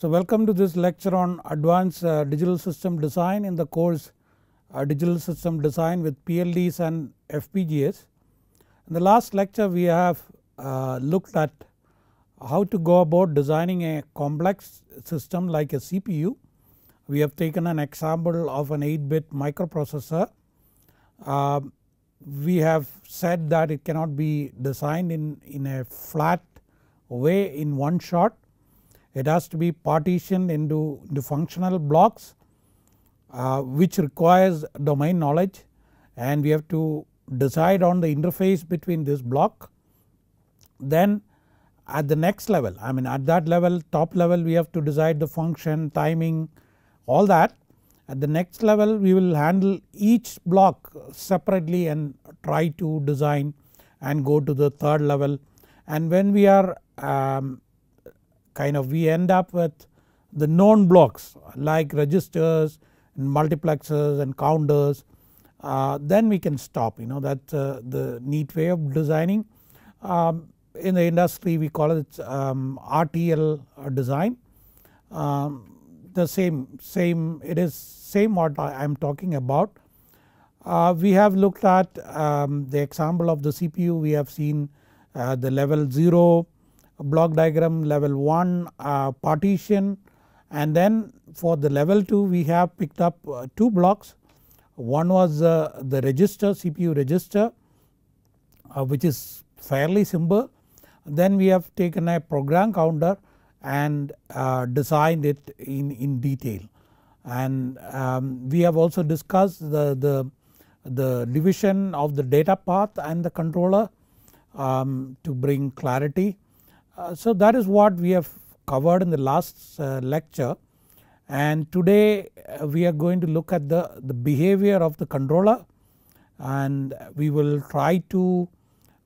So welcome to this lecture on advanced digital system design in the course digital system design with PLDs and FPGAs. In the last lecture we have looked at how to go about designing a complex system like a CPU. We have taken an example of an 8-bit microprocessor. We have said that it cannot be designed in a flat way in one shot. It has to be partitioned into the functional blocks which requires domain knowledge, and we have to decide on the interface between this block. Then at the next level, I mean at that level, top level, we have to decide the function, timing, all that. At the next level we will handle each block separately and try to design and go to the third level, and when we are we end up with the known blocks like registers and multiplexers and counters, then we can stop. That's the neat way of designing. In the industry we call it RTL design. The same it is same what I am talking about. We have looked at the example of the CPU. We have seen the level 0 block diagram, level 1 partition, and then for the level 2 we have picked up 2 blocks. One was the register, CPU register, which is fairly simple. Then we have taken a program counter and designed it in detail, and we have also discussed the division of the data path and the controller to bring clarity. So that is what we have covered in the last lecture, and today we are going to look at the behavior of the controller, and we will try to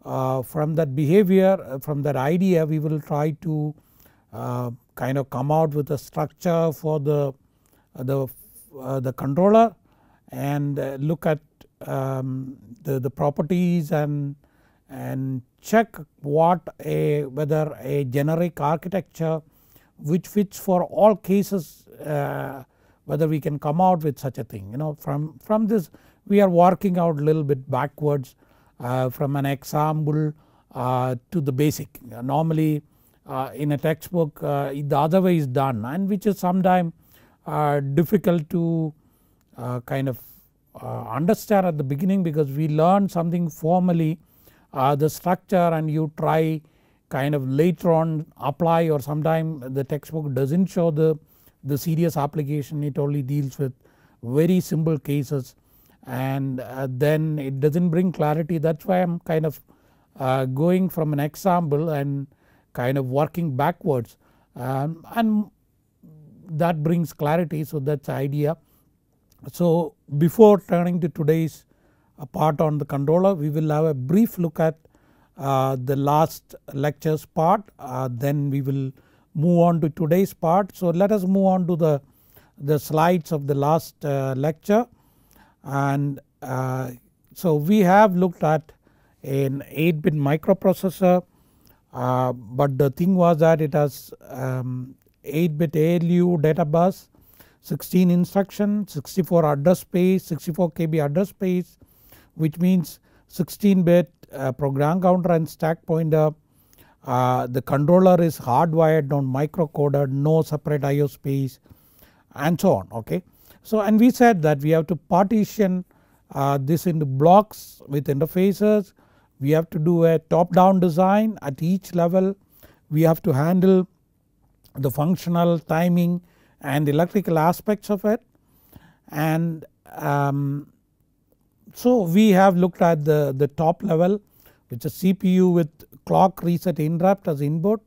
from that behavior, from that idea, we will try to come out with a structure for the controller and look at the properties and check whether a generic architecture which fits for all cases, whether we can come out with such a thing. From this we are working out a little bit backwards from an example to the basic. Normally in a textbook the other way is done, and which is sometimes difficult to understand at the beginning, because we learn something formally, the structure, and you try later on apply, or sometimes the textbook does not show the serious application. It only deals with very simple cases, and then it does not bring clarity. That is why I am going from an example and working backwards, and that brings clarity. So that is the idea. So before turning to today's part on the controller, we will have a brief look at the last lecture's part, then we will move on to today's part. So let us move on to the slides of the last lecture, and so we have looked at an 8-bit microprocessor, but the thing was that it has 8-bit ALU data bus, 16 instructions, 64 address space, 64 KB address space, which means 16-bit program counter and stack pointer. The controller is hardwired, not microcoded, no separate IO space, and so on. Okay. So, and we said that we have to partition this into blocks with interfaces. We have to do a top down design at each level. We have to handle the functional, timing, and electrical aspects of it, and so we have looked at the top level, which is CPU with clock reset interrupt as input,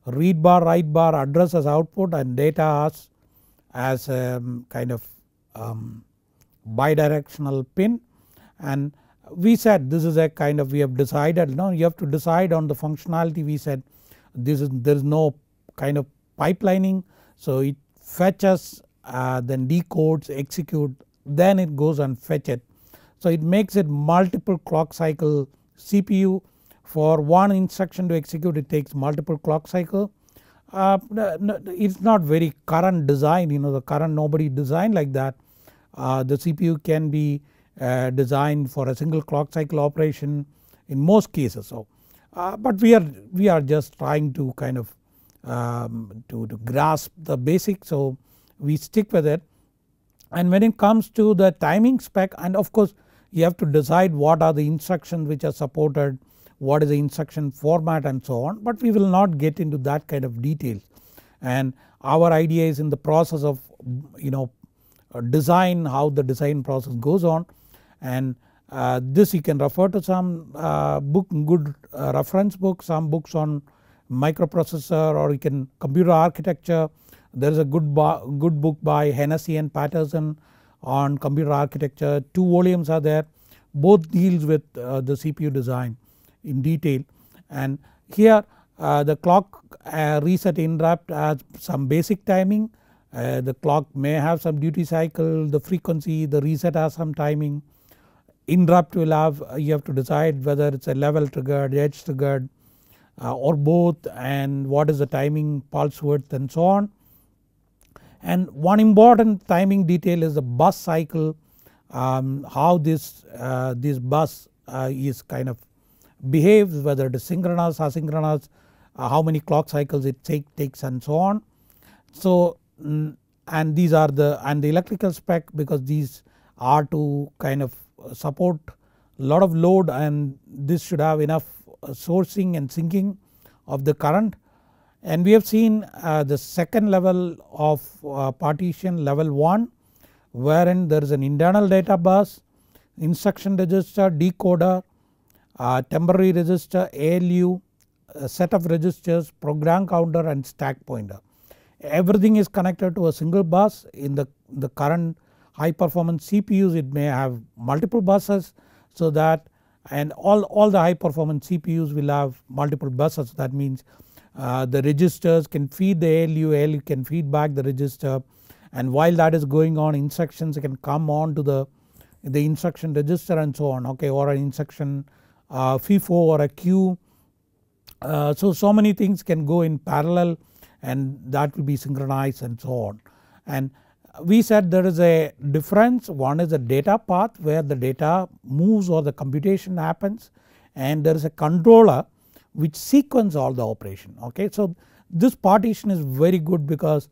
read bar, write bar, address as output, and data as bidirectional pin. And we said this is a we have decided, you have to decide on the functionality. We said there is no pipelining, so it fetches, then decodes, execute, then it goes and fetch it. So it makes it multiple clock cycle CPU. For one instruction to execute, it takes multiple clock cycle, It's not very current design, the current nobody designed like that. The CPU can be designed for a single clock cycle operation in most cases. So but we are just trying to kind of to grasp the basics, so we stick with it. And when it comes to the timing spec, and of course you have to decide what are the instructions which are supported, what is the instruction format and so on, but we will not get into that kind of details. And our idea is in the process of design, how the design process goes on. And this you can refer to some good reference books, some books on microprocessor, or you can computer architecture. There is a good book by Hennessy and Patterson on computer architecture. 2 volumes are there, both deals with the CPU design in detail. And here the clock reset interrupt has some basic timing. The clock may have some duty cycle, the frequency, the reset has some timing. Interrupt will have, you have to decide whether it's a level triggered, edge triggered or both, and what is the timing, pulse width and so on. And one important timing detail is the bus cycle, how this bus is kind of behaves, whether it is synchronous, asynchronous, how many clock cycles it takes and so on. So and these are the electrical spec, because these are to kind of support a lot of load, and this should have enough sourcing and sinking of the current. And we have seen the second level of partition, level 1, wherein there is an internal data bus, instruction register, decoder, temporary register, ALU, a set of registers, program counter and stack pointer. Everything is connected to a single bus. In the current high performance CPUs it may have multiple buses, so that, and all the high performance CPUs will have multiple buses. That means the registers can feed the ALU can feed back the register, and while that is going on, instructions can come on to the instruction register and so on, okay, or an instruction FIFO or a queue. So many things can go in parallel, and that will be synchronized and so on. And we said there is a difference. One is a data path where the data moves or the computation happens, and there is a controller which sequence all the operation, okay. So this partition is very good, because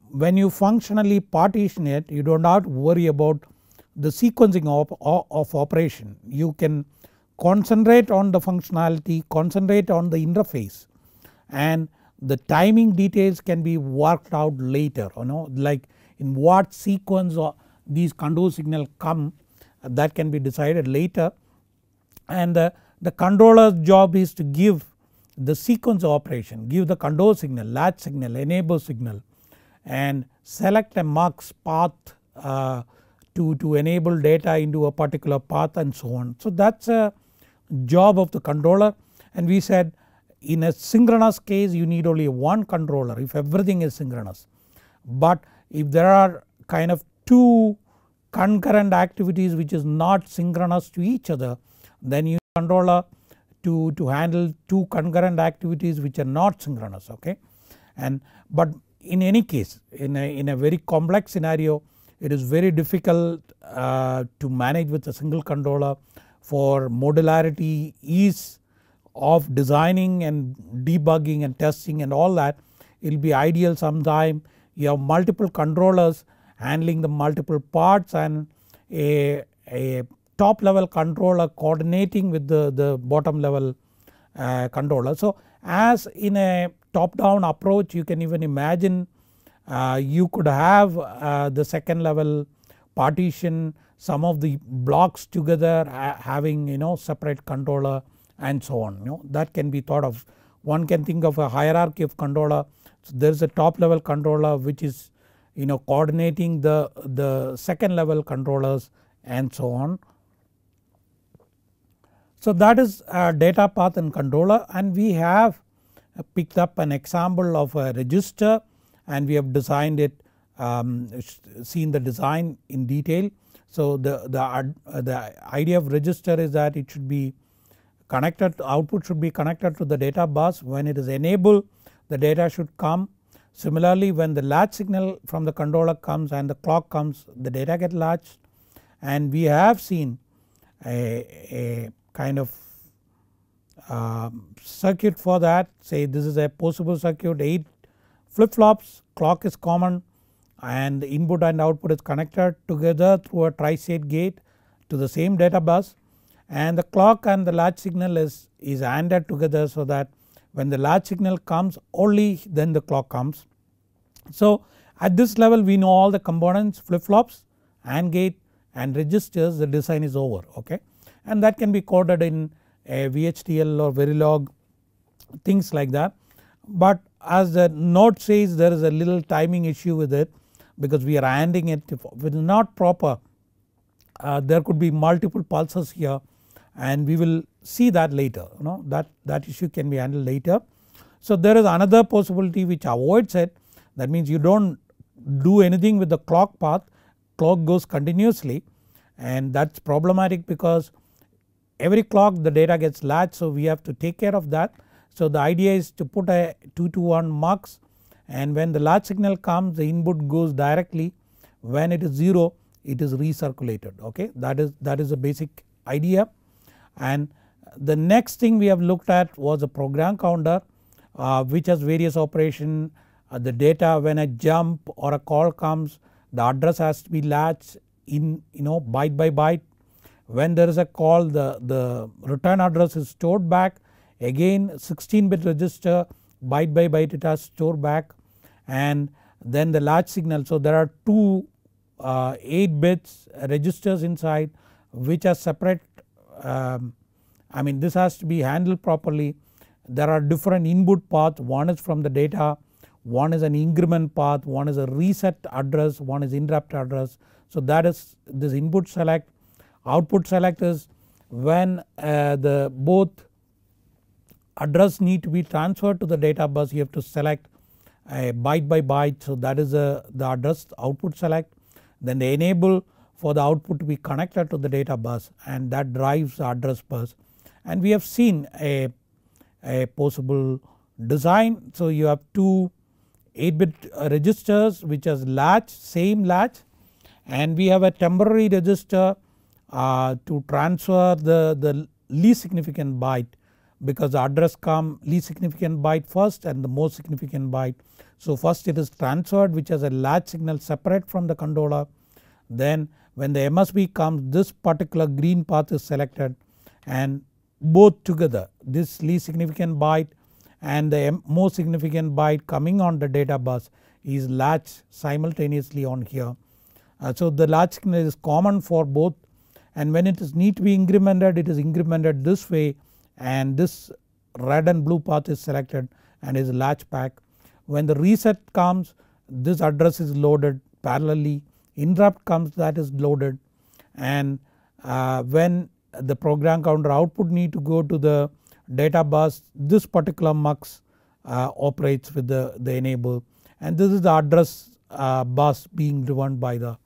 when you functionally partition it, you do not worry about the sequencing of operation. You can concentrate on the functionality, concentrate on the interface, and the timing details can be worked out later, like in what sequence these control signals come, that can be decided later. And the controller's job is to give the sequence of operation, give the control signal, latch signal, enable signal, and select a mux path to enable data into a particular path and so on. So that's a job of the controller. And we said in a synchronous case you need only one controller if everything is synchronous, but if there are kind of 2 concurrent activities which is not synchronous to each other, then you need a controller to handle 2 concurrent activities which are not synchronous, okay. And but in any case, in a very complex scenario, it is very difficult to manage with a single controller. For modularity, ease of designing and debugging and testing and all that, it will be ideal sometime you have multiple controllers handling the multiple parts, and a top level controller coordinating with the bottom level controller. So as in a top down approach, you can even imagine you could have the second level partition, some of the blocks together having separate controller and so on, that can be thought of. One can think of a hierarchy of controller. So there is a top level controller which is coordinating the second level controllers and so on. So that is data path and controller, and we have picked up an example of a register, and we have designed it, seen the design in detail. So the idea of register is that it should be connected, output should be connected to the data bus. When it is enabled, the data should come. Similarly, when the latch signal from the controller comes and the clock comes, the data get latched, and we have seen a kind of circuit for that. Say this is a possible circuit, 8 flip flops, clock is common, and the input and output is connected together through a tri-state gate to the same data bus, and the clock and the latch signal is ANDed together, so that when the latch signal comes only then the clock comes. So at this level we know all the components, flip flops, AND gate and registers, the design is over, okay, and that can be coded in a VHDL or Verilog, things like that. But as the note says, there is a little timing issue with it, because we are ANDing it. If it is not proper, there could be multiple pulses here, and we will see that later, that issue can be handled later. So there is another possibility which avoids it, that means you don't do anything with the clock path, clock goes continuously, and that's problematic because every clock the data gets latched, so we have to take care of that. So the idea is to put a 2 to 1 mux, and when the latch signal comes the input goes directly, when it is 0 it is recirculated, okay, that is the basic idea. And the next thing we have looked at was a program counter which has various operation. The data, when a jump or a call comes, the address has to be latched in byte by byte. When there is a call, the return address is stored back, again 16-bit register, byte by byte it has stored back, and then the latch signal. So there are two 8 bits registers inside which are separate. I mean this has to be handled properly. There are different input paths, one is from the data, one is an increment path, one is a reset address, one is interrupt address. So that is this input select. Output select is when the both address need to be transferred to the data bus, you have to select a byte by byte, so that is the address output select. Then the enable for the output to be connected to the data bus, and that drives the address bus. And we have seen a possible design. So you have two 8-bit registers which has latch, same latch, and we have a temporary register to transfer the least significant byte, because the address come least significant byte first and the most significant byte. So first it is transferred, which has a latch signal separate from the controller. Then when the MSB comes, this particular green path is selected, and both together, this least significant byte and the most significant byte coming on the data bus is latched simultaneously on here. So the latch signal is common for both, and when it is need to be incremented, it is incremented this way, and this red and blue path is selected and is latched back. When the reset comes, this address is loaded parallelly, interrupt comes, that is loaded, and when the program counter output need to go to the data bus, this particular mux operates with the enable, and this is the address bus being driven by the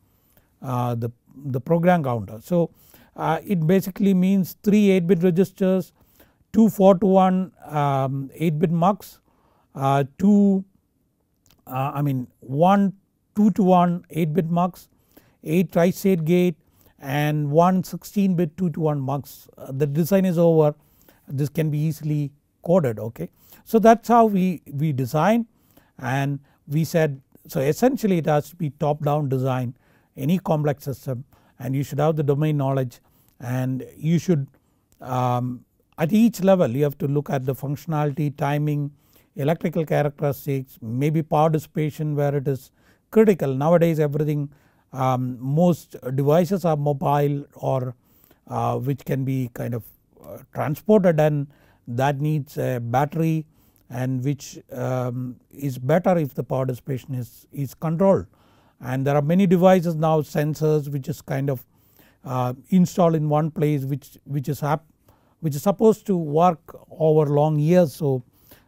program counter. So it basically means 3 8-bit registers, 2 4 to 1 8-bit mux, 1 2 to 1 8-bit mux, 8 tri-state gate, and 1 16-bit 2 to 1 mux. The design is over, this can be easily coded, okay. So that's how we design, and we said, so essentially it has to be top down design, any complex system, and you should have the domain knowledge, and you should at each level you have to look at the functionality, timing, electrical characteristics, maybe power dissipation where it is critical. Nowadays everything, most devices are mobile or which can be kind of transported, and that needs a battery, and which is better if the power dissipation is controlled. And there are many devices now, sensors, which is kind of installed in one place, which is supposed to work over long years. So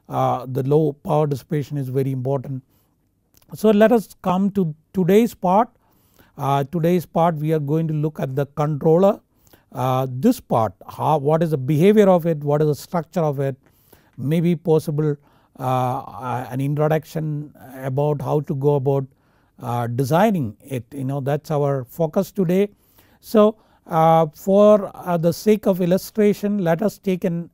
the low power dissipation is very important. So let us come to today's part. Today's part we are going to look at the controller. This part, what is the behavior of it, what is the structure of it, maybe possible an introduction about how to go about designing it. That's our focus today. So for the sake of illustration, let us take an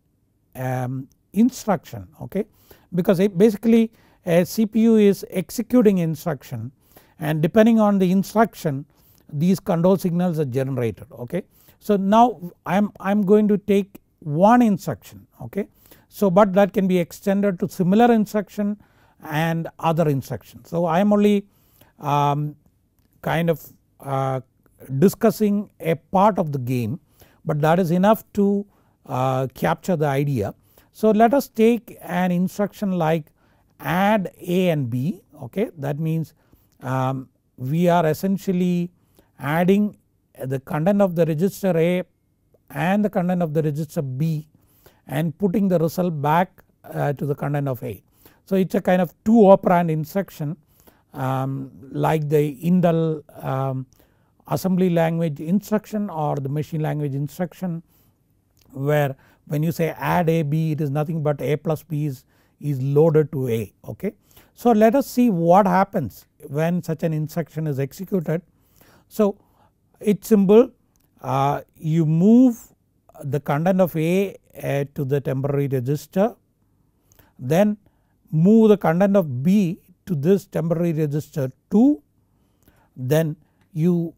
instruction, okay, because basically a CPU is executing instruction, and depending on the instruction these control signals are generated, okay. So now I'm going to take one instruction, okay. So but that can be extended to similar instruction and other instructions. So I am only kind of discussing a part of the game, but that is enough to capture the idea. So let us take an instruction like add A and B, okay. That means we are essentially adding the content of the register A and the content of the register B and putting the result back to the content of A. So it's a kind of 2 operand instruction like the Intel assembly language instruction or the machine language instruction, where when you say add A B, it is nothing but A plus B is loaded to A, okay. So let us see what happens when such an instruction is executed. So it's simple, you move the content of A to the temporary register, then move the content of B to this temporary register 2, then you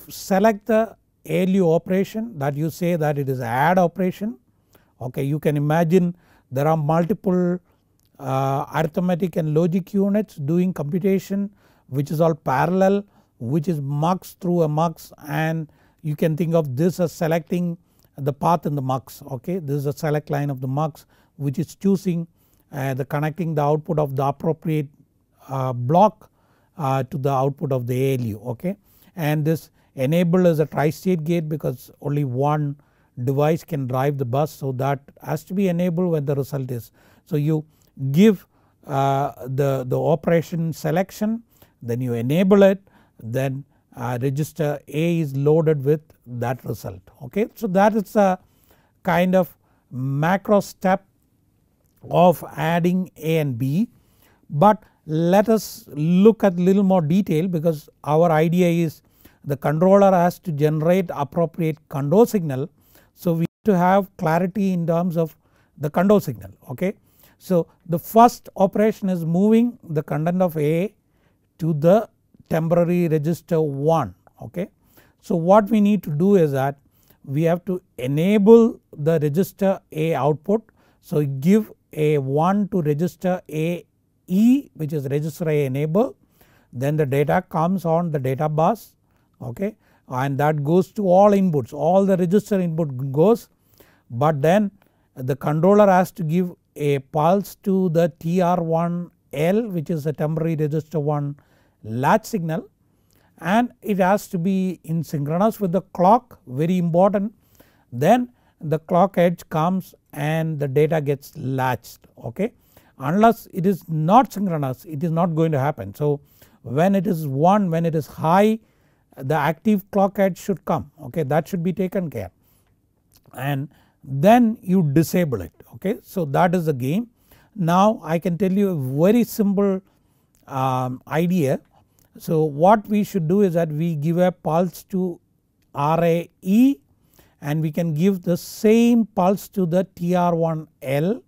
select the ALU operation that you say that it is add operation, okay. You can imagine there are multiple arithmetic and logic units doing computation which is all parallel, which is mux through a mux, and you can think of this as selecting the path in the mux, okay. This is a select line of the mux which is choosing connecting the output of the appropriate block to the output of the ALU, okay. And this enable is a tri-state gate because only one device can drive the bus, so that has to be enabled when the result is. So you give the operation selection, then you enable it, then register A is loaded with that result, okay. So that is a kind of macro step of adding A and B, but let us look at little more detail because our idea is the controller has to generate appropriate control signal. So we need to have clarity in terms of the control signal, okay. So the first operation is moving the content of A to the temporary register 1, okay. So what we need to do is that we have to enable the register A output. So give a 1 to register A E, which is register A enable, then the data comes on the data bus, okay, and that goes to all inputs, all the register input goes, but then the controller has to give a pulse to the TR1L, which is a temporary register 1 latch signal, and it has to be in synchronous with the clock, very important. Then the clock edge comes and the data gets latched, okay. Unless it is not synchronous, it is not going to happen. So when it is 1, when it is high, the active clock edge should come, okay, that should be taken care, and then you disable it, okay. So that is the game. Now I can tell you a very simple idea. So what we should do is that we give a pulse to RAE and we can give the same pulse to the TR1L,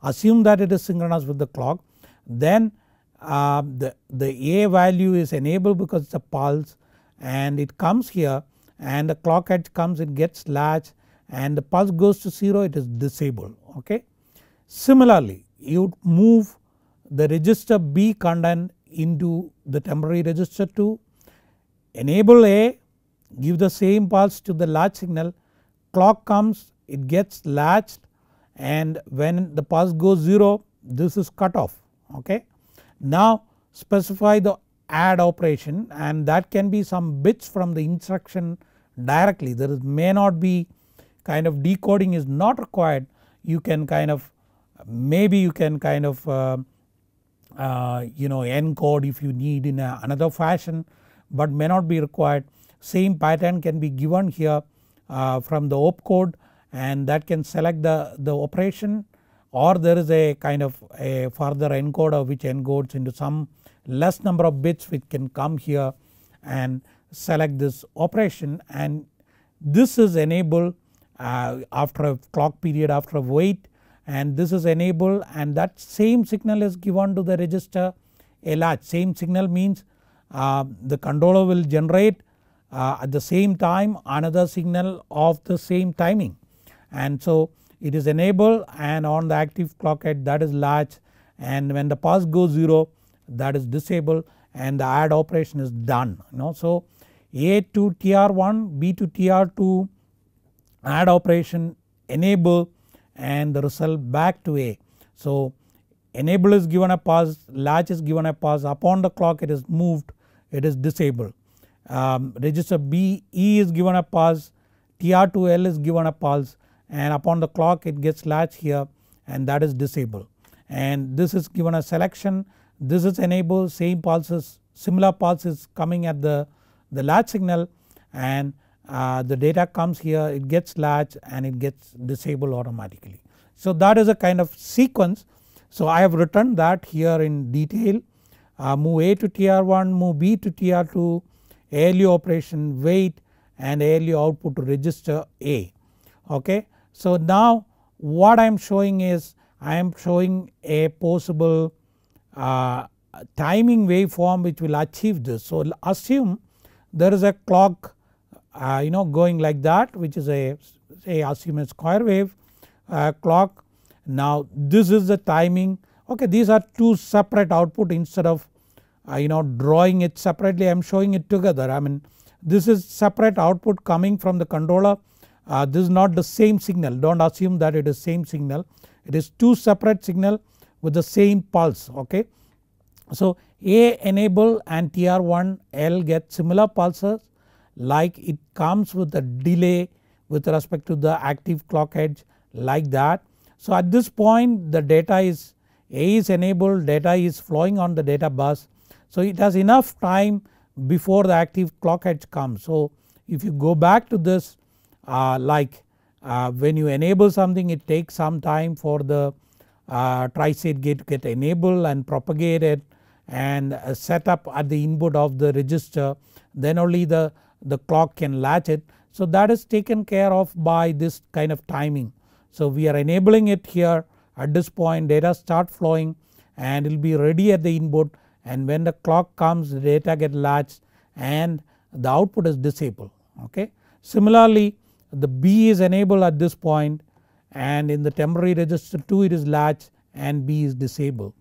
assume that it is synchronous with the clock, then the A value is enabled because it's a pulse and it comes here and the clock edge comes, it gets latched, and the pulse goes to 0, it is disabled, okay. Similarly you move the register B content into the temporary register 2, enable A, give the same pulse to the latch signal, clock comes, it gets latched, and when the pulse goes 0, this is cut off, okay. Now specify the add operation, and that can be some bits from the instruction directly. There may not be kind of decoding is not required. You can kind of maybe you can kind of encode if you need in another fashion, but may not be required. Same pattern can be given here from the opcode, and that can select the operation or there is a kind of a further encoder which encodes into some less number of bits which can come here and select this operation, and this is enabled after a clock period, after a wait, and this is enabled, and that same signal is given to the register a latch. Same signal means the controller will generate at the same time another signal of the same timing, and so it is enabled, and on the active clock edge that is latch, and when the pulse goes 0 that is disabled and the add operation is done, you know. So A to TR1, B to TR2 add operation enable and the result back to A. So enable is given a pulse, latch is given a pulse, upon the clock it is moved, it is disabled. Register B E is given a pulse, TR2L is given a pulse, and upon the clock it gets latch here and that is disabled, and this is given a selection, this is enabled, same pulses, similar pulses coming at the latch signal, and the data comes here, it gets latch and it gets disabled automatically. So that is a kind of sequence. So I have written that here in detail, move A to TR1, move B to TR2, ALU operation, wait, and ALU output to register A. Okay. So now what I am showing is I am showing a possible timing waveform which will achieve this. So assume there is a clock going like that, which is a, say assume a square wave clock. Now this is the timing. Okay, these are two separate output, instead of drawing it separately I am showing it together. I mean this is separate output coming from the controller. This is not the same signal, don't assume that it is same signal, it is two separate signal with the same pulse. Okay. So A enable and TR1L get similar pulses, like it comes with a delay with respect to the active clock edge, like that. So at this point the data is A is enabled, data is flowing on the data bus, so it has enough time before the active clock edge comes. So if you go back to this, when you enable something it takes some time for the tri-state gate to get enabled and propagated and set up at the input of the register, then only the clock can latch it. So that is taken care of by this kind of timing. So we are enabling it here, at this point data start flowing and it will be ready at the input, and when the clock comes the data get latched and the output is disabled. Okay. Similarly the B is enabled at this point, and in the temporary register 2 it is latched and B is disabled,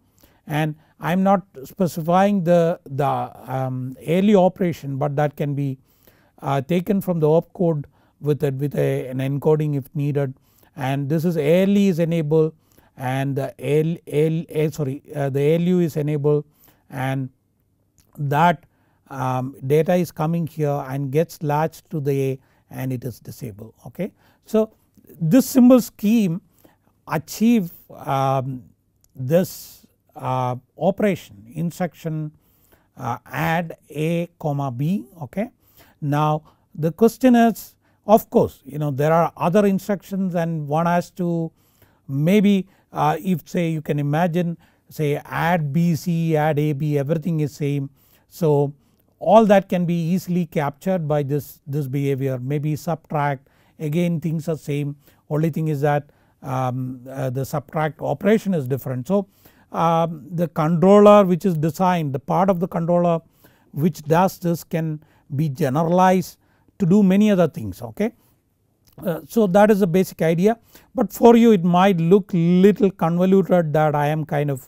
and I am not specifying the ALU operation, but that can be taken from the opcode with an encoding if needed, and this is ALE is enabled and the ALU is enabled, and that data is coming here and gets latched to the A and it is disabled. Okay. So this symbol scheme achieve this operation instruction add A comma B. Okay. Now the question is, of course there are other instructions, and one has to maybe if say you can imagine, say add BC, add AB, everything is same. So all that can be easily captured by this behavior. Maybe subtract, again things are same, only thing is that the subtract operation is different. So the controller which is designed, the part of the controller which does this can be generalized to do many other things. Okay. So that is the basic idea, but for you it might look little convoluted that I am kind of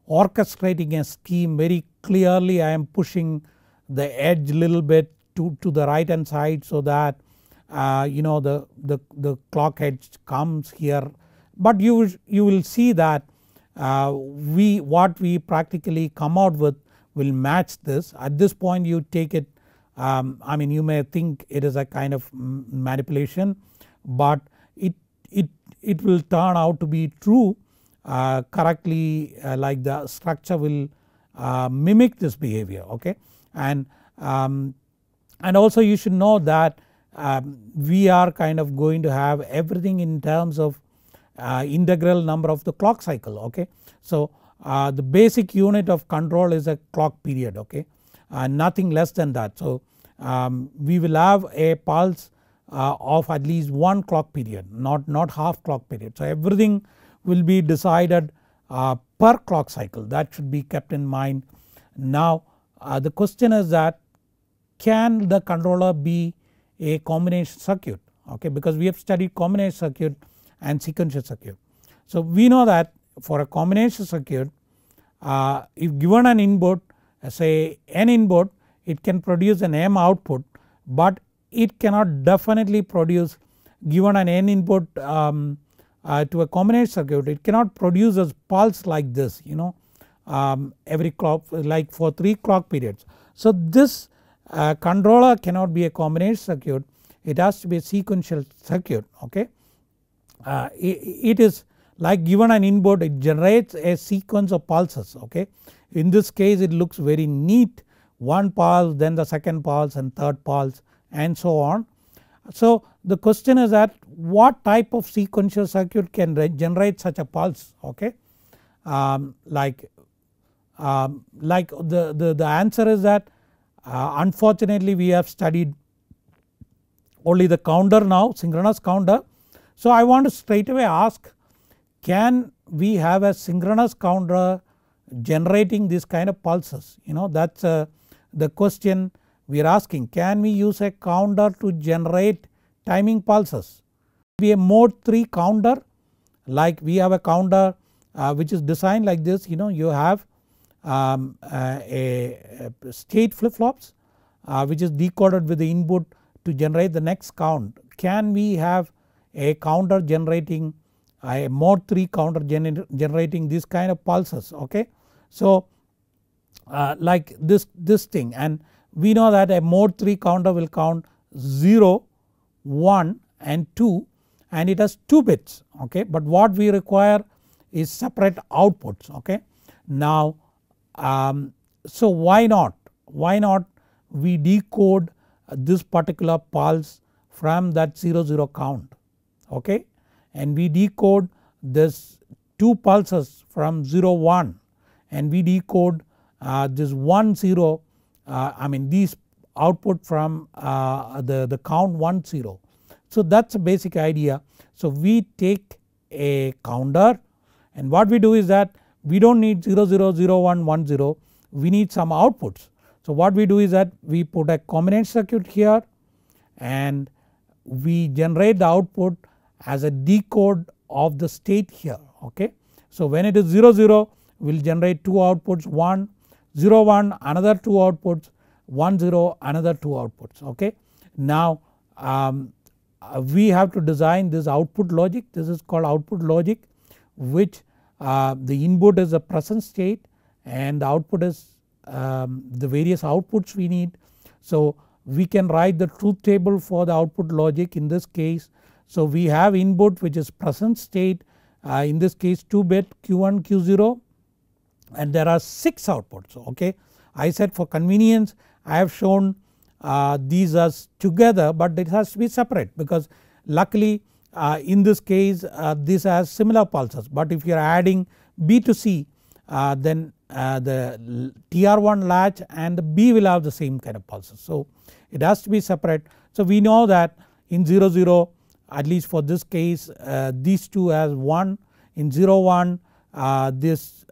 orchestrating a scheme very clearly. I am pushing the edge little bit to the right hand side so that the clock edge comes here, but you will see that what we practically come out with will match this. At this point you take it, I mean you may think it is a kind of manipulation, but it will turn out to be true correctly, like the structure will mimic this behavior. Okay. And also you should know that we are kind of going to have everything in terms of integral number of the clock cycle. Okay. So the basic unit of control is a clock period, okay, nothing less than that. So we will have a pulse of at least one clock period, not half clock period. So everything will be decided per clock cycle, that should be kept in mind. Now the question is that can the controller be a combination circuit, okay, because we have studied combination circuit and sequential circuit. So we know that for a combination circuit, if given an input, say n input, it can produce an m output, but it cannot definitely produce, given an n input to a combination circuit, it cannot produce a pulse like this, you know, every clock, like for 3 clock periods. So this controller cannot be a combination circuit, it has to be a sequential circuit, okay. It is like given an input, it generates a sequence of pulses, okay. In this case it looks very neat, one pulse, then the second pulse and third pulse and so on. So the question is that what type of sequential circuit can generate such a pulse, okay. Like the answer is that unfortunately we have studied only the counter now, synchronous counter. So I want to straight away ask, can we have a synchronous counter generating this kind of pulses, you know, that is the question we are asking. Can we use a counter to generate timing pulses? Be a mode 3 counter, like we have a counter which is designed like this, you know, you have a state flip flops which is decoded with the input to generate the next count. Can we have a counter generating a mode 3 counter generating this kind of pulses, okay. So like this thing, and we know that a mode 3 counter will count 0, 1 and 2 and it has 2 bits, okay, but what we require is separate outputs, okay. Now so why not we decode this particular pulse from that 00 count, okay, and we decode this 2 pulses from 0, 1 and we decode this 1, 0 I mean these output from the count 1, 0. So that is a basic idea. So we take a counter and what we do is that we do not need 0, 0, 0, 1, 1, 0, we need some outputs. So what we do is that we put a combination circuit here and we generate the output as a decode of the state here, okay. So when it is 0, 0 we will generate 2 outputs, 1, 0, 1 another 2 outputs, 1, 0 another 2 outputs, okay. Now we have to design this output logic, this is called output logic, which the input is the present state and the output is the various outputs we need. So we can write the truth table for the output logic in this case. So we have input which is present state, in this case 2 bit Q1 Q0 and there are 6 outputs, okay. I said for convenience I have shown these as together, but it has to be separate because luckily in this case this has similar pulses, but if you are adding B to C then the TR1 latch and the B will have the same kind of pulses. So it has to be separate. So we know that in 0, 0 at least for this case these two has 1, in 0, 1 this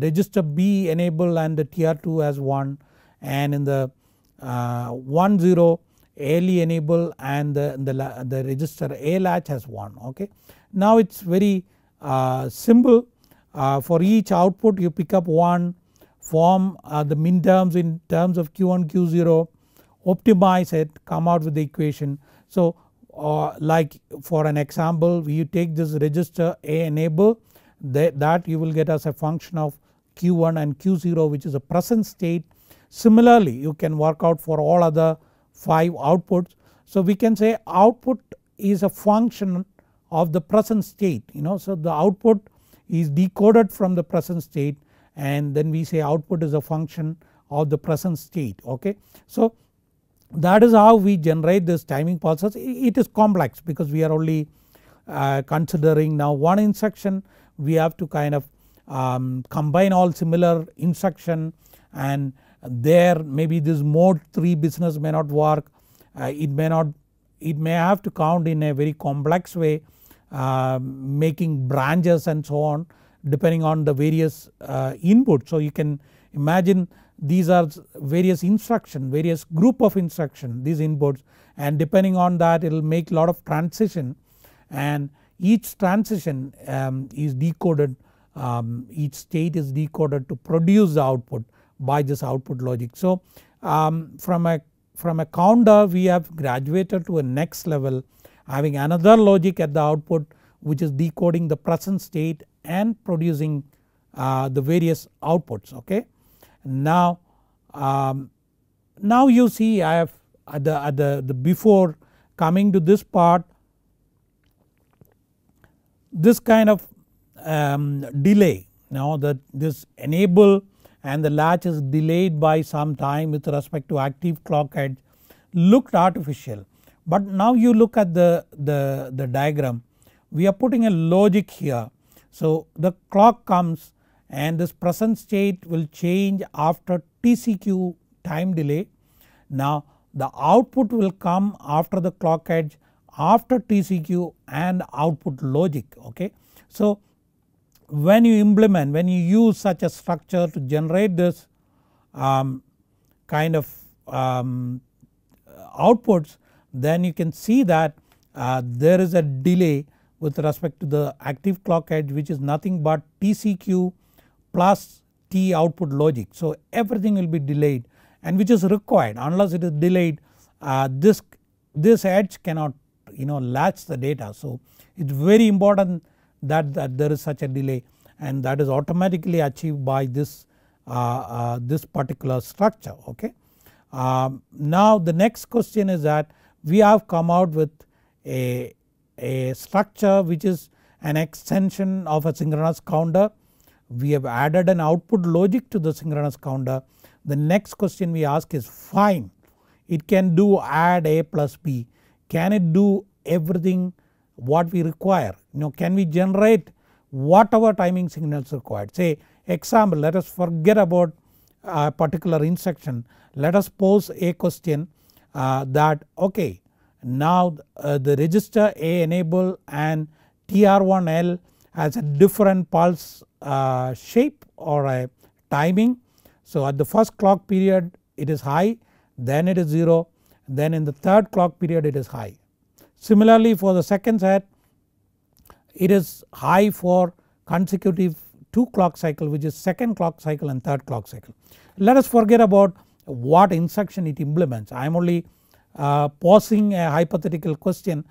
register B enable and the TR2 has 1, and in the 1, 0 ALE enable and the register A latch has 1, okay. Now it is very simple, for each output you pick up 1, form the min terms in terms of Q1 Q0, optimize it, come out with the equation. So like for an example you take this register A enable, that you will get as a function of Q1 and Q0 which is a present state. Similarly you can work out for all other 5 outputs. So we can say output is a function of the present state, you know. So the output is decoded from the present state and then we say output is a function of the present state, okay. So that is how we generate this timing pulses. It is complex because we are only considering now one instruction, we have to kind of combine all similar instruction, and there maybe this mode 3 business may not work, it may have to count in a very complex way, making branches and so on depending on the various inputs. So you can imagine these are various instruction, various group of instruction, these inputs, and depending on that it will make lot of transition, and each transition is decoded, each state is decoded to produce the output by this output logic. So from a counter we have graduated to a next level, having another logic at the output which is decoding the present state and producing the various outputs. Okay. Now you see I have at the before coming to this part, this kind of delay, now that this enable and the latch is delayed by some time with respect to active clock edge looked artificial, but now you look at the diagram, we are putting a logic here. So the clock comes and this present state will change after TCQ time delay. Now the output will come after the clock edge, after TCQ and output logic. Okay. So when you implement, when you use such a structure to generate this kind of outputs, then you can see that there is a delay with respect to the active clock edge, which is nothing but TCQ plus T output logic. So everything will be delayed, and which is required. Unless it is delayed, this edge cannot latch the data. So it is very important that there is such a delay, and that is automatically achieved by this particular structure. Okay. Now the next question is that we have come out with a structure which is an extension of a synchronous counter. We have added an output logic to the synchronous counter. The next question we ask is, fine, it can do add A plus B, can it do everything what we require? Can we generate whatever timing signals required? Say example, let us forget about a particular instruction, let us pose a question that okay, now the register A enable and TR1L has a different pulse shape or a timing. So at the first clock period it is high, then it is 0, then in the third clock period it is high. Similarly for the second set it is high for consecutive 2 clock cycle, which is second clock cycle and third clock cycle. Let us forget about what instruction it implements. I am only posing a hypothetical question.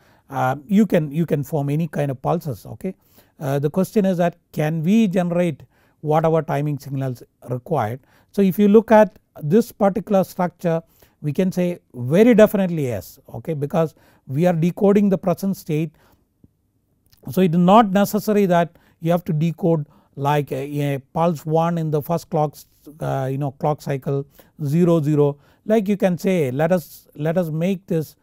You can form any kind of pulses. Okay. The question is that can we generate whatever timing signals required. So if you look at this particular structure, we can say very definitely yes. Okay, because we are decoding the present state. So it is not necessary that you have to decode like a pulse 1 in the first clock clock cycle 0 0, like you can say let us make this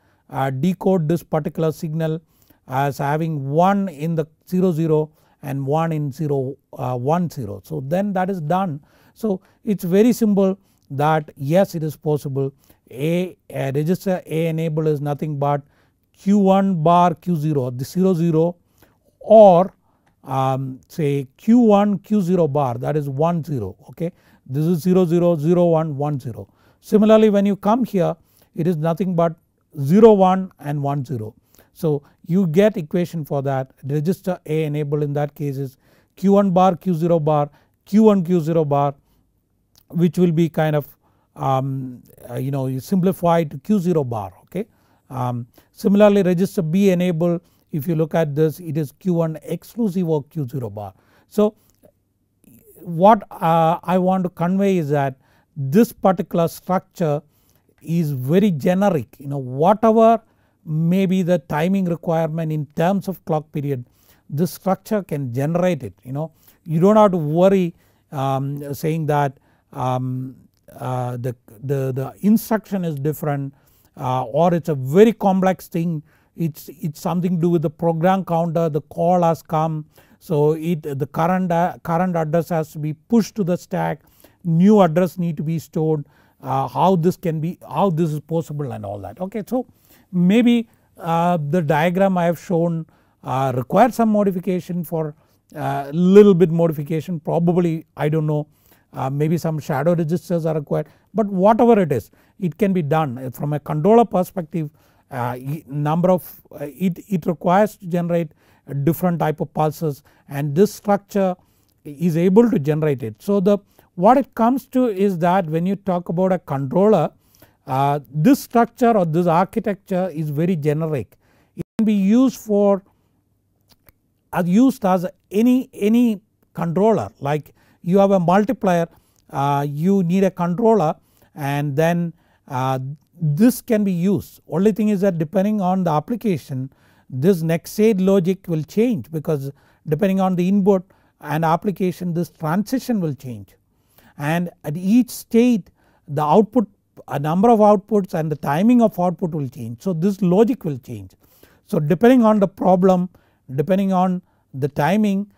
decode this particular signal as having 1 in the 0 0 and 1 in 0 1 0. So then that is done. So it is very simple that yes, it is possible. A register A enable is nothing but Q1 bar Q0, the 0 0, or say Q1 Q0 bar, that is 1 0. Okay, this is 0 0 0 1 1 0. Similarly when you come here it is nothing but 0 1 and 1 0. So you get equation for that. Register A enable in that case is Q1 bar Q0 bar Q1 Q0 bar, which will be kind of you simplify to Q0 bar. Okay. Similarly register B enable, if you look at this it is Q1 exclusive of Q0 bar. So what I want to convey is that this particular structure is very generic. Whatever may be the timing requirement in terms of clock period, this structure can generate it. You don't have to worry saying that the instruction is different or it's a very complex thing it's something to do with the program counter, the call has come, so the current address has to be pushed to the stack, new address need to be stored, how this is possible and all that. Okay, so maybe the diagram I have shown requires some modification, for little bit modification, probably I don't know, maybe some shadow registers are required, but whatever it is, it can be done from a controller perspective. It requires to generate a different type of pulses, and this structure is able to generate it. So what it comes to is that when you talk about a controller, this structure or this architecture is very generic. It can be used as any controller, like you have a multiplier, you need a controller, and then this can be used. Only thing is that depending on the application, this next stage logic will change, because depending on the input and application, this transition will change, and at each state the output, a number of outputs and the timing of output will change. So this logic will change. So depending on the problem, depending on the timing,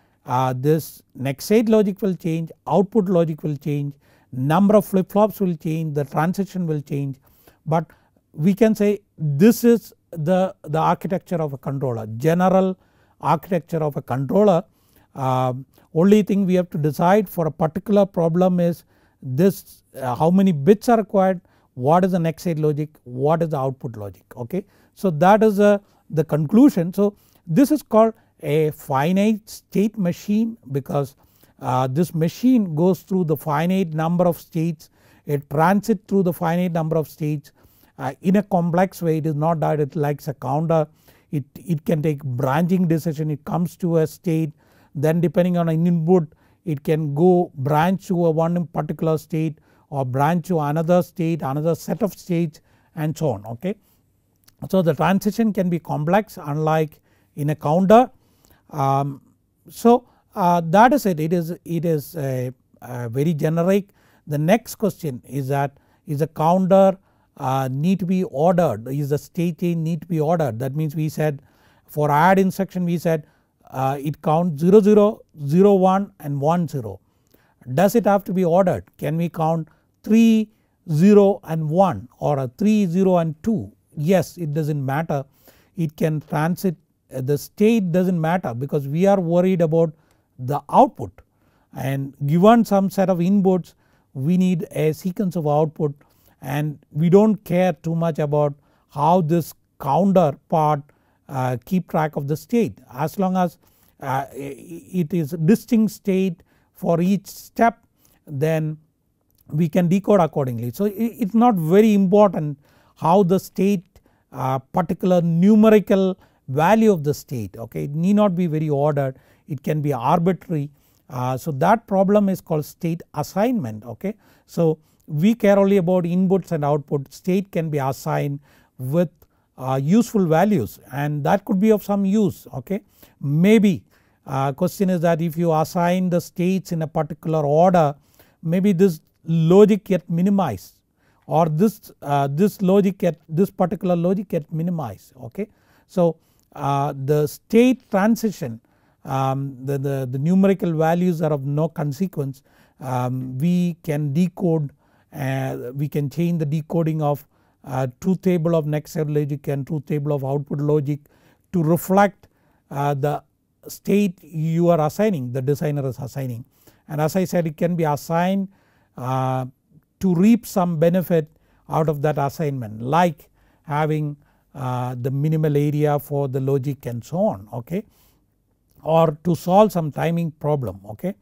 this next state logic will change, output logic will change, number of flip flops will change, the transition will change. But we can say this is the architecture of a controller, general architecture of a controller. Only thing we have to decide for a particular problem is this, how many bits are required, what is the next state logic, what is the output logic. Okay, so that is the conclusion. So this is called a finite state machine, because this machine goes through the finite number of states, it transits through the finite number of states in a complex way. It is not that it likes a counter, it can take branching decision, it comes to a state, then depending on an input it can go branch to a one particular state or branch to another state, another set of states, and so on. Okay, so the transition can be complex, unlike in a counter. So that is it. It is very generic. The next question is that, is a counter need to be ordered, is the state change need to be ordered. That means we said for add instruction we said it counts 0 0 0 1 and 1 0. Does it have to be ordered? Can we count 3 0 and 1 or a 3 0 and 2? Yes, it does not matter, it can transit, the state does not matter, because we are worried about the output, and given some set of inputs we need a sequence of output, and we do not care too much about how this counter part keep track of the state, as long as it is distinct state for each step, then we can decode accordingly. So it is not very important how the state particular numerical value of the state, okay, it need not be very ordered, it can be arbitrary. So that problem is called state assignment. Okay, so we care only about inputs and output, state can be assigned with useful values, and that could be of some use. Okay, maybe question is that if you assign the states in a particular order, maybe this logic get minimized, or this particular logic get minimized. Okay, so the state transition, the numerical values are of no consequence. We can decode, we can change the decoding of truth table of next step logic and truth table of output logic to reflect the state you are assigning, the designer is assigning, and as I said, it can be assigned to reap some benefit out of that assignment, like having the minimal area for the logic and so on. Okay, or to solve some timing problem. Okay,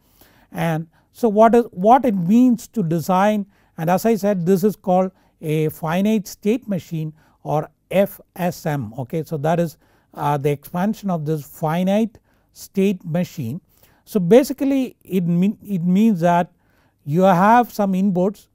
and so what it means to design, and as I said, this is called a finite state machine or FSM. Okay, so that is the expansion of this finite state machine. So basically it means that you have some inputs,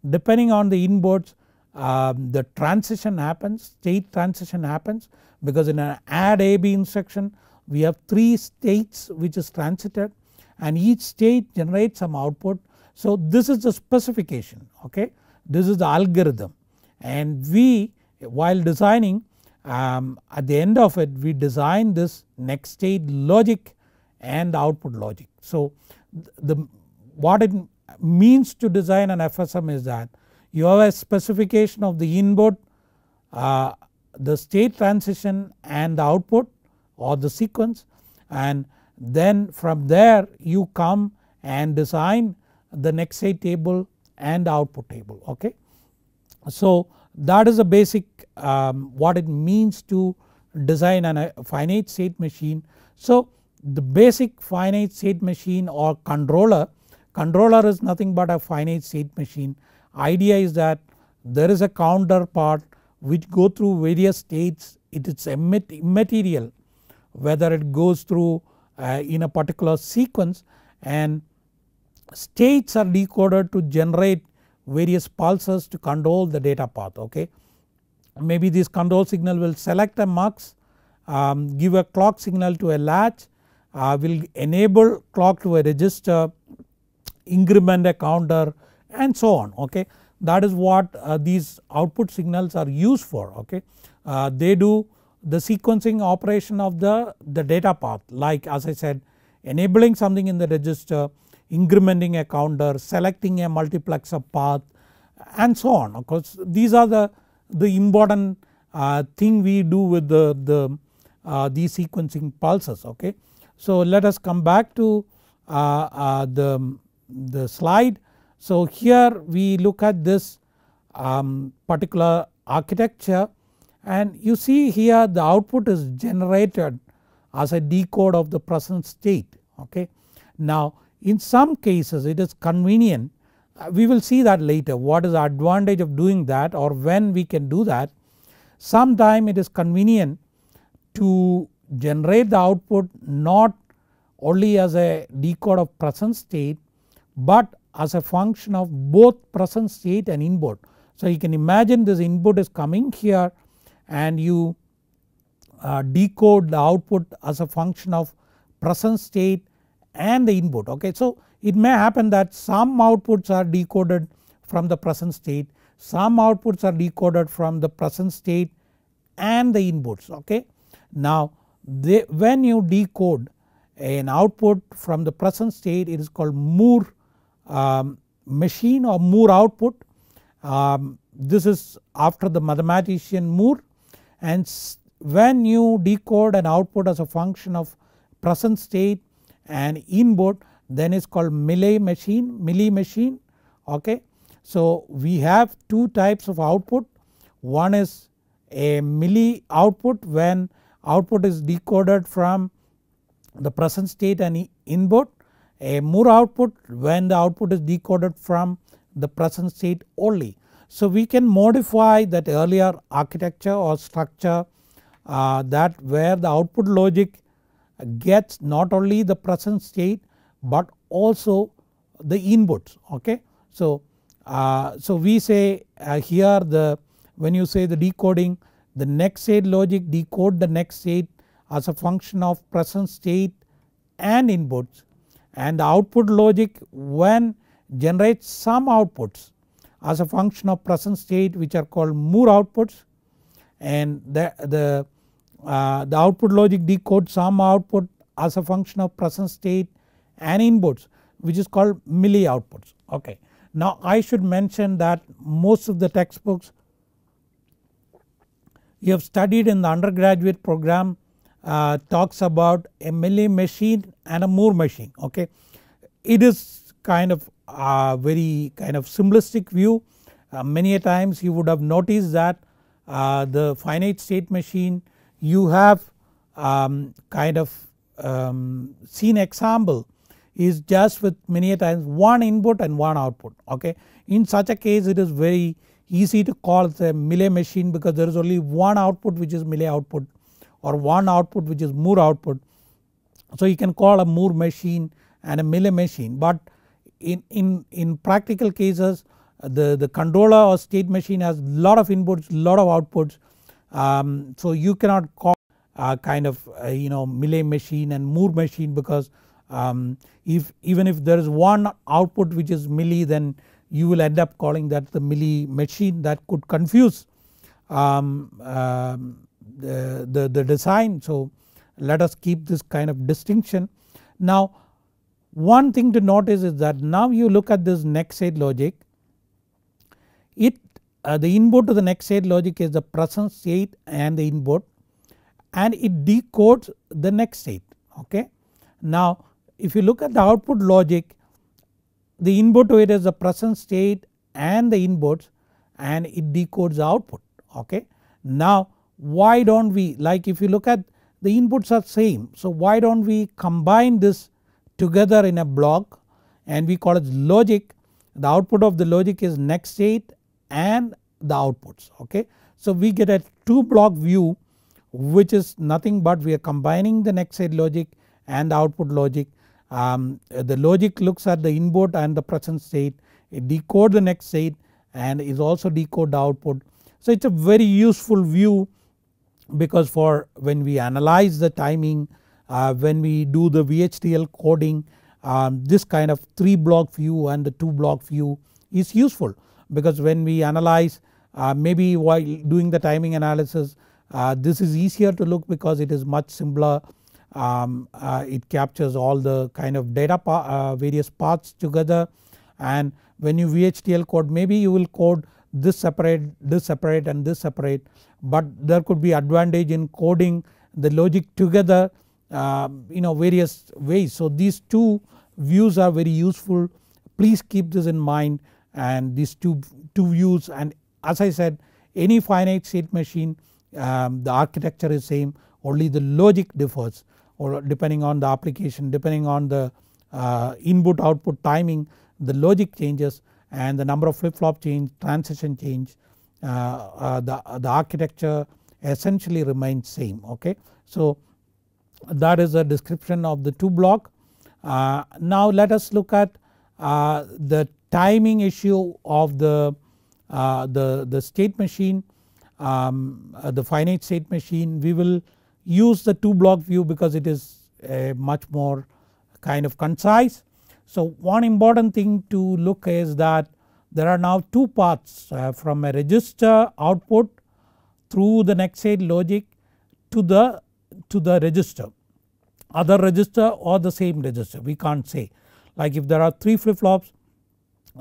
depending on the inputs the transition happens, state transition happens, because in an add AB instruction we have 3 states which is transited, and each state generates some output. So this is the specification. Okay, this is the algorithm, and we while designing at the end of it we design this next state logic and output logic. So what it means to design an FSM is that you have a specification of the input, the state transition and the output or the sequence, and then from there you come and design the next state table and output table. Okay. So that is a basic what it means to design a finite state machine. So the basic finite state machine or controller is nothing but a finite state machine. Idea is that there is a counterpart which go through various states. It is immaterial whether it goes through in a particular sequence, and states are decoded to generate various pulses to control the data path. Okay. Maybe this control signal will select a mux, give a clock signal to a latch, will enable clock to a register, increment a counter and so on. Okay. That is what these output signals are used for. Okay. They do the sequencing operation of the data path, like as I said, enabling something in the register, incrementing a counter, selecting a multiplexer path and so on. Of course these are the important thing we do with these sequencing pulses. Okay. So let us come back to the slide. So here we look at this particular architecture, and you see here the output is generated as a decode of the present state. Okay. Now in some cases it is convenient, we will see that later what is the advantage of doing that or when we can do that. Sometime it is convenient to generate the output not only as a decode of present state but as a function of both present state and input. So you can imagine this input is coming here and you decode the output as a function of present state and the input. Okay. So it may happen that some outputs are decoded from the present state, some outputs are decoded from the present state and the inputs. Okay. Now when you decode an output from the present state, it is called Moore machine or Moore output. This is after the mathematician Moore, and when you decode an output as a function of present state and input, then it's called Millie machine. Okay. So we have two types of output. One is a Millie output when output is decoded from the present state and input, a Moore output when the output is decoded from the present state only. So we can modify that earlier architecture or structure that where the output logic gets not only the present state but also the inputs. Okay. So we say here when you say the decoding, the next state logic decode the next state as a function of present state and inputs, and the output logic when generates some outputs as a function of present state which are called Moore outputs, and the output logic decodes some output as a function of present state and inputs which is called Millie outputs. Okay. Now I should mention that most of the textbooks you have studied in the undergraduate program talks about a Millie machine and a Moore machine. Okay. It is kind of very kind of simplistic view. Many a times you would have noticed that the finite state machine you have kind of seen example is just with many a times one input and one output. Okay. In such a case it is very easy to call it a Millie machine because there is only one output which is Millie output or one output which is Moore output. So you can call a Moore machine and a Millie machine, but in practical cases the controller or state machine has lot of inputs, lot of outputs, so you cannot call kind of Millie machine and Moore machine because even if there is one output which is Millie, then you will end up calling that the Millie machine. That could confuse the design. So let us keep this kind of distinction. Now one thing to notice is that now you look at this next state logic, the input to the next state logic is the present state and the input, and it decodes the next state. Okay. Now if you look at the output logic, the input to it is the present state and the inputs, and it decodes the output. Okay. Now why don't we, like if you look at the inputs are same, so why don't we combine this together in a block and we call it logic. The output of the logic is next state and the outputs. Okay. So we get a 2 block view, which is nothing but we are combining the next state logic and the output logic. The logic looks at the input and the present state, it decodes the next state and is also decode the output. So it's a very useful view, because for when we analyze the timing, when we do the VHDL coding, this kind of 3 block view and the 2 block view is useful, because when we analyze maybe while doing the timing analysis, this is easier to look because it is much simpler. It captures all the kind of data various parts together, and when you VHDL code, maybe you will code this separate and this separate, but there could be advantage in coding the logic together various ways. So these 2 views are very useful, please keep this in mind, and these two views, and as I said, any finite state machine the architecture is same, only the logic differs, or depending on the application, depending on the input output timing, the logic changes and the number of flip flop change, transition change, the architecture essentially remains same. Okay. So that is a description of the 2 block. Now let us look at the timing issue of the state machine, the finite state machine. We will use the 2 block view because it is much more kind of concise. So one important thing to look is that there are now 2 paths from a register output through the next state logic to the register, other register or the same register, we can't say. Like if there are 3 flip flops,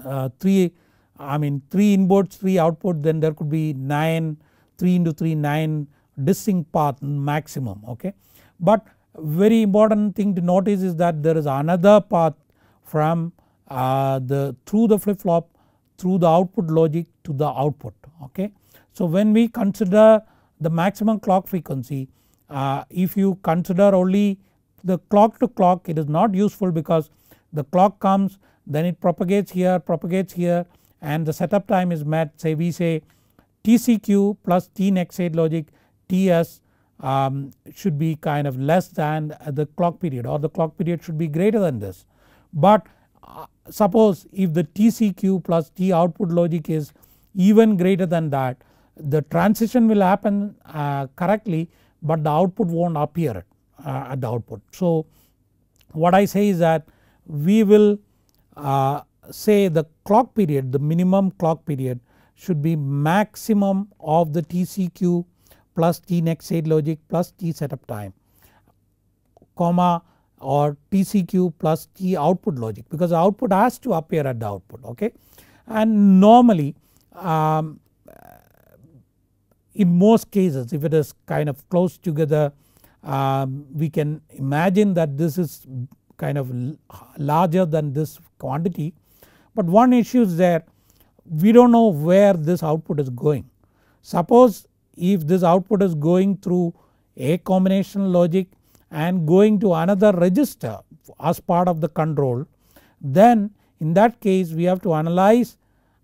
3 inputs, 3 output, then there could be 9, 3 into 3, 9 distinct path maximum. Okay. But very important thing to notice is that there is another path from through the flip flop through the output logic to the output. Okay. So when we consider the maximum clock frequency, if you consider only the clock to clock, it is not useful, because the clock comes, then it propagates here and the setup time is met. Say we say TCQ plus T next state logic, TS should be kind of less than the clock period, or the clock period should be greater than this. But suppose if the TCQ plus T output logic is even greater than that, the transition will happen correctly, but the output won't appear at the output. So what I say is that we will say the clock period, the minimum clock period should be maximum of the TCQ plus T next state logic plus T setup time, comma, or TCQ plus T output logic, because the output has to appear at the output. Okay. And normally in most cases, if it is kind of close together, we can imagine that this is kind of larger than this quantity. But one issue is there, we don't know where this output is going. Suppose if this output is going through a combinational logic and going to another register as part of the control, then in that case we have to analyze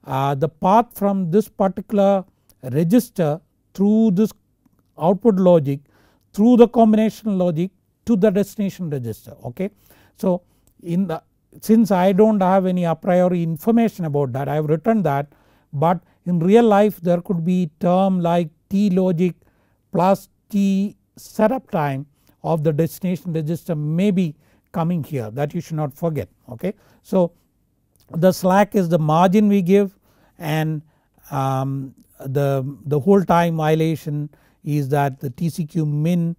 the path from this particular register through this output logic through the combinational logic to the destination register. Okay. So since I don't have any a priori information about that, I have written that, but in real life there could be term like T logic plus T setup time of the destination register may be coming here, that you should not forget. Okay. So the slack is the margin we give, and the hold time violation is that the TCQ min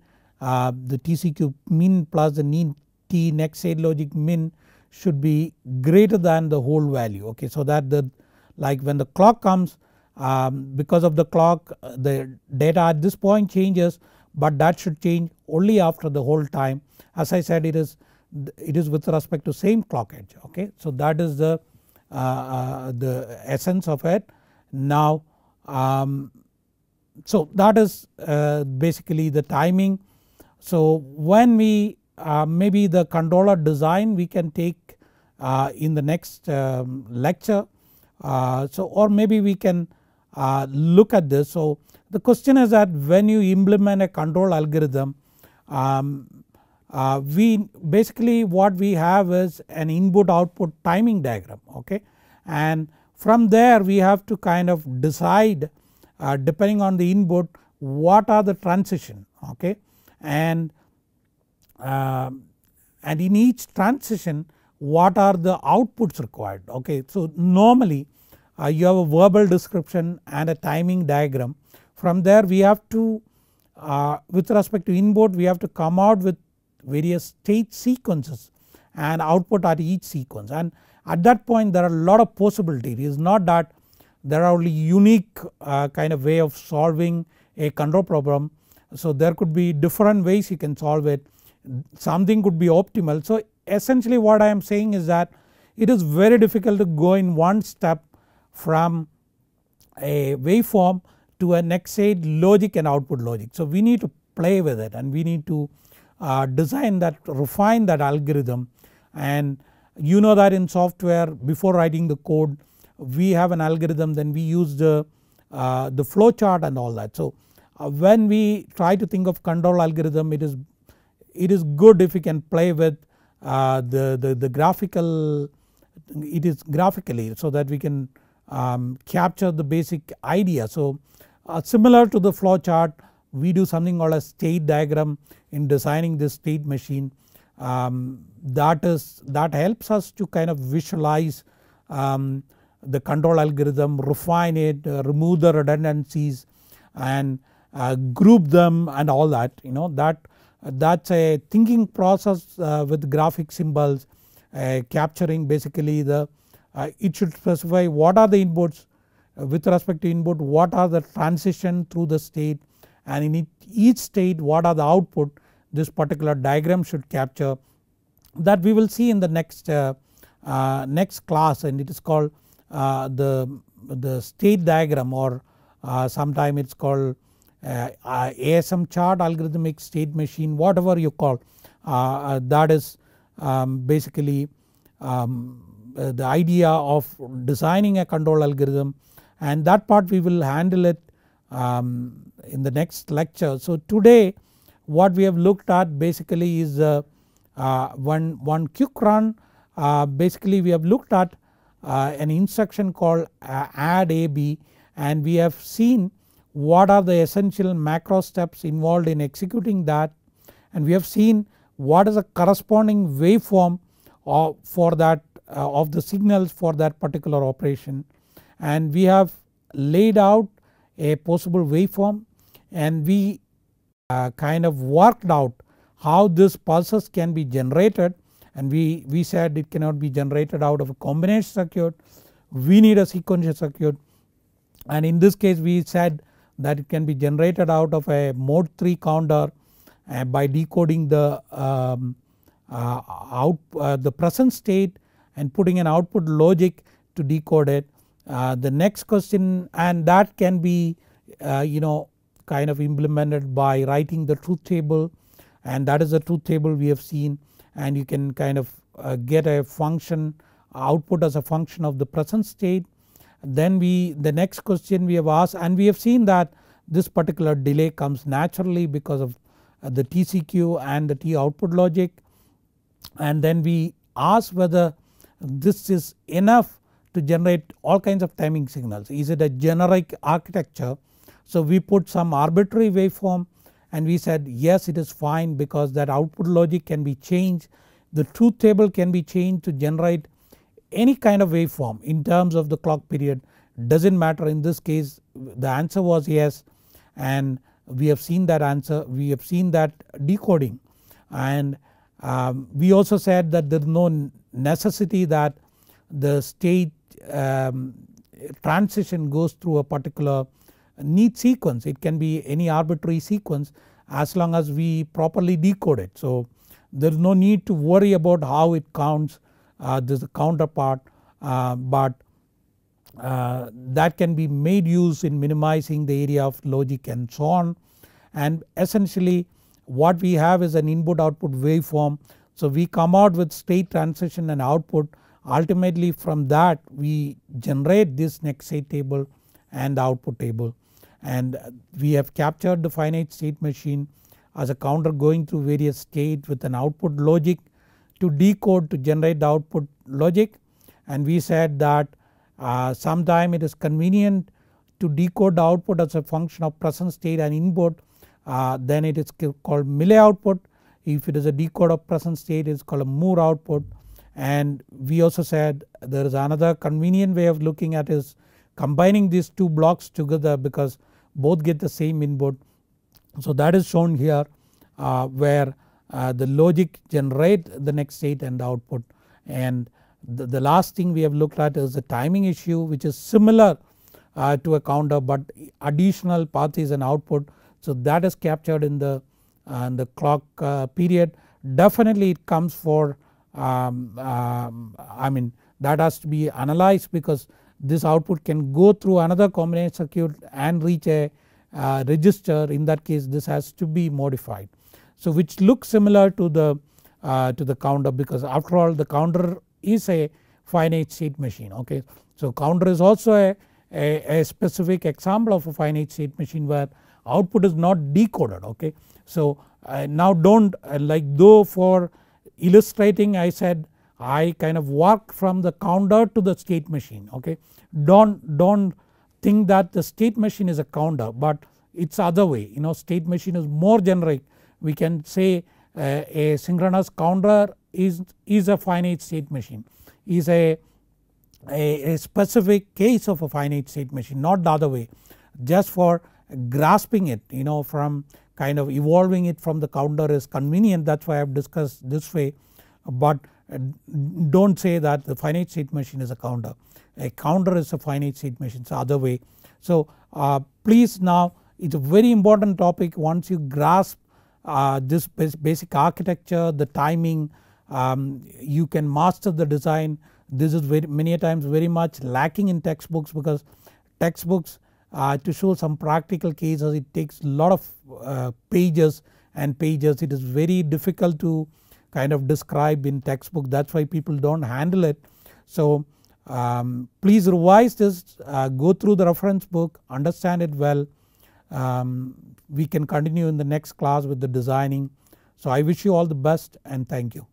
plus the T next state logic min should be greater than the whole value. Okay, so that like when the clock comes, because of the clock the data at this point changes, but that should change only after the whole time. As I said, it is with respect to same clock edge. Okay, so that is the essence of it. Now so that is basically the timing. So when we maybe the controller design we can take in the next lecture, so or maybe we can look at this. So the question is that when you implement a control algorithm, we basically what we have is an input output timing diagram. Okay, and from there we have to kind of decide depending on the input what are the transition. Okay, and in each transition what are the outputs required. Okay, so normally you have a verbal description and a timing diagram. From there we have to with respect to input we have to come out with various state sequences and output at each sequence, and at that point there are a lot of possibilities. It is not that there are only unique kind of way of solving a control problem. So there could be different ways you can solve it, something could be optimal. So essentially what I am saying is that it is very difficult to go in one step from a waveform to a next state logic and output logic. So we need to play with it and we need to design that, refine that algorithm, and you know that in software before writing the code we have an algorithm, then we use the flow chart and all that. So when we try to think of control algorithm, it is good if we can play with the graphical, it is graphically, so that we can capture the basic idea. So similar to the flow chart we do something called a state diagram in designing this state machine, that helps us to kind of visualize the control algorithm, refine it, remove the redundancies and group them and all that. You know that's a thinking process with graphic symbols, capturing basically the it should specify what are the inputs, with respect to input what are the transition through the state, and in each state what are the output this particular diagram should capture. That we will see in the next class, and it is called the state diagram, or sometime it is called ASM chart, algorithmic state machine, whatever you call. That is basically the idea of designing a control algorithm, and that part we will handle it in the next lecture. So today what we have looked at basically is one quick run. Basically we have looked at an instruction called add AB, and we have seen what are the essential macro steps involved in executing that, and we have seen what is the corresponding waveform for that of the signals for that particular operation, and we have laid out a possible waveform, and we kind of worked out how this pulses can be generated, and we said it cannot be generated out of a combination circuit, we need a sequential circuit, and in this case we said that it can be generated out of a mode 3 counter by decoding the present state and putting an output logic to decode it. The next question, and that can be kind of implemented by writing the truth table, and that is the truth table we have seen, and you can kind of get a function output as a function of the present state. Then the next question we have asked, and we have seen that this particular delay comes naturally because of the TCQ and the T output logic, and then we ask whether this is enough to generate all kinds of timing signals. Is it a generic architecture? So we put some arbitrary waveform and we said yes, it is fine because that output logic can be changed, the truth table can be changed to generate any kind of waveform in terms of the clock period, doesn't matter. In this case the answer was yes, and we have seen that answer, we have seen that decoding, and we also said that there is no necessity that the state transition goes through a particular neat sequence. It can be any arbitrary sequence as long as we properly decode it. So there is no need to worry about how it counts this counterpart, but that can be made use in minimizing the area of logic and so on. And essentially what we have is an input output waveform. So we come out with state transition and output. Ultimately from that we generate this next state table and the output table, and we have captured the finite state machine as a counter going through various states with an output logic to decode to generate the output logic. And we said that sometime it is convenient to decode the output as a function of present state and input, then it is called Mealy output. If it is a decode of present state, it is called a Moore output. And we also said there is another convenient way of looking at is combining these two blocks together because both get the same input. So that is shown here where the logic generate the next state and the output. And the last thing we have looked at is the timing issue, which is similar to a counter but additional path is an output. So that is captured in the clock period. Definitely it comes for I mean that has to be analyzed because this output can go through another combinator circuit and reach a register. In that case this has to be modified. So which looks similar to the counter because after all the counter is a finite state machine. Okay, so counter is also a specific example of a finite state machine where output is not decoded. Okay, so now don't like though for illustrating I said I kind of work from the counter to the state machine. Okay, don't think that the state machine is a counter, but it's other way. You know, state machine is more generic. We can say a synchronous counter is a finite state machine, is a specific case of a finite state machine, not the other way. Just for grasping it, you know, from kind of evolving it from the counter is convenient, that's why I have discussed this way, but don't say that the finite state machine is a counter. A counter is a finite state machine, it's the other way. So please, now it's a very important topic. Once you grasp this basic architecture, the timing, you can master the design. This is many times very much lacking in textbooks because textbooks to show some practical cases it takes a lot of pages and pages. It is very difficult to kind of describe in textbook, that's why people don't handle it. So please revise this, go through the reference book, understand it well. We can continue in the next class with the designing. So I wish you all the best and thank you.